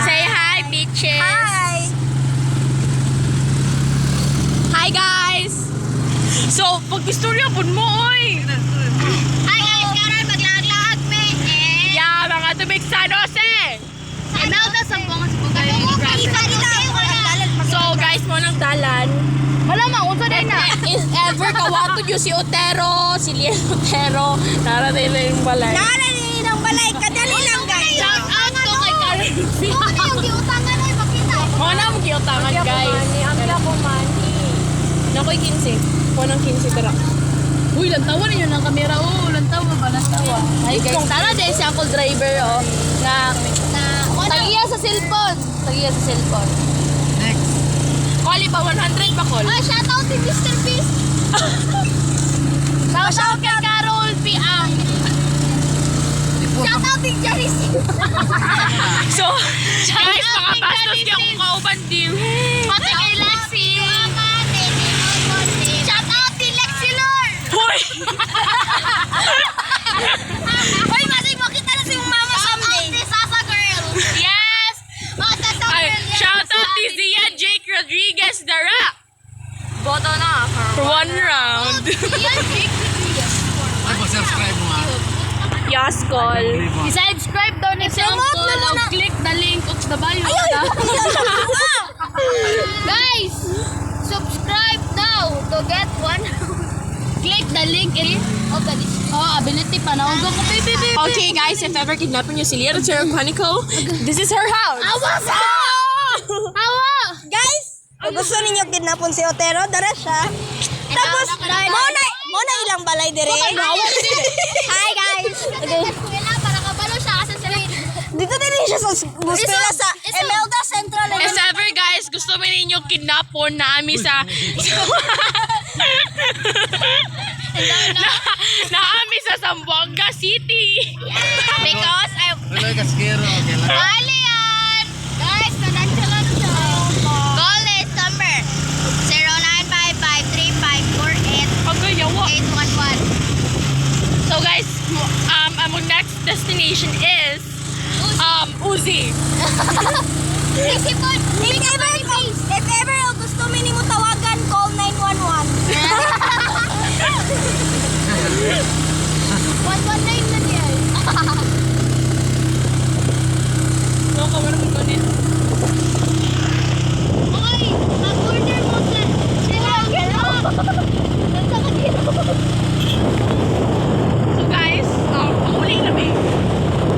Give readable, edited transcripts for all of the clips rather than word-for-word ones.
Say hi, bitches. Hi! Hi, guys. So, pag-istorya po mo, oy. Hi guys! Karoon maglaag-laag me! Yeah, mga tubig San Jose. Imelda sa buong sibugay. So, guys, mo nang dalan. Wala ma, unsa din na. If ever kawatod yung si Otero, si Lian Otero, narating na yung balay. Nakalanin ng balay, kadali lang guys. Shout out ko kay Karen. Ano yung giutangan ay makita? Mo na mo giutangan, guys. Ambil ako money. Nakoy 15. Ko nang 15 tara. Uy, lantawan ninyo ng kamera. Oo, lantawa ba? Lantawa. Ay, guys, tara din si Uncle Driver, oh. Tagiya sa cellphone. Tagiya sa cellphone. Next. Kali pa 100 ba, Col? Ah, shout out to Mr. Beast. Shout out kay Carol Piang. Shout out to Jerry C. So, guys, makabastos niya kung kauban din. Pati kay Lexi. Shout out to Lexi Lord. Hoy! Uy, masay makita na si mama someday. Shout out to Sasa Girl. Yes! Oh, Sasa Ay, Girl. shout out to Zia Jake Rodriguez Dara. Boto na. For one round. Yan, Jake Rodriguez. Ay, mag-subscribe mo nga. Yes, Col. I-subscribe daw ni Uncle, click the link of the bio. Guys, subscribe now to get one. Click the link in Of the list. Oh, ability pa na. Okay, guys, if ever kidnapin niyo si Lia Rotero Chronicle, this is her house. Awa! Guys, kung gusto ninyo kidnapon si Otero, dara siya. Tapos, mo na ilang balay dire. Hi guys. Eskwela para kabalo siya asa sa Dito din siya sa Buspela sa Imelda Central. If ever, guys, gusto mo ninyo kidnapon namin sa... Naami sa Zamboanga City. Because I Wala ka skero. Okay lang. Bali yan! Guys, nanansalan siya. Call this number 0955-3548-811. Ang gayawa. So, guys, our next destination is Uzi. If ever gusto mo nimo tawagan, call 911. 119 na niya. No, kamar mo ganit. Okay, mag-order mo sa Nasa ka dito. So, guys, pauling na may.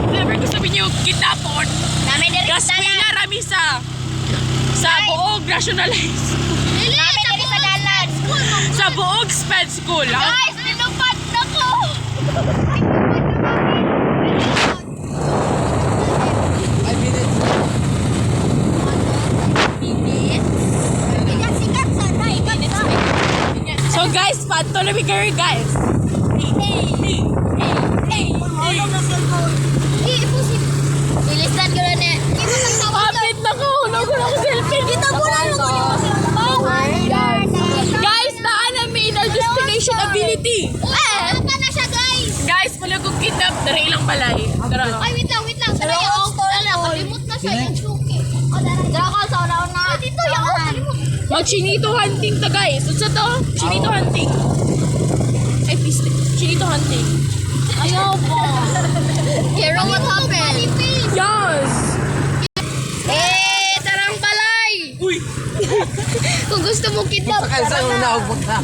If ever gusto mo nyo kidnapon, Namin din Gaswila rami sa buog nationalized. Dili, sabi sa dalan. Sa buog sped school. Guys, tinupad na ko. Ay, minutes. Sikat sana, ikat sa. So, guys, pato na bigay, guys. Hulog na cellphone. Bilisan ko na na. Kapit na ko. Hulog ko na ko selfie. Kita ko na yung cellphone. Guys, naan namin our destination ability. Ano ka na siya, guys? Guys, pala kong kidnap. Dari ilang balay. Tara. Ay, wait lang. Sabi yung kalimut na siya yung suki. Dara ko, sa una-una. Dito, yung kalimut. Mag-chinito hunting to, guys. What's to? Chinito hunting. Ay, piste. Chinito hunting. Ayaw po. Hero, what happened? Yes! Tarang balay! Uy! Kung gusto mo kidnap, Sakay sa una, huwag na.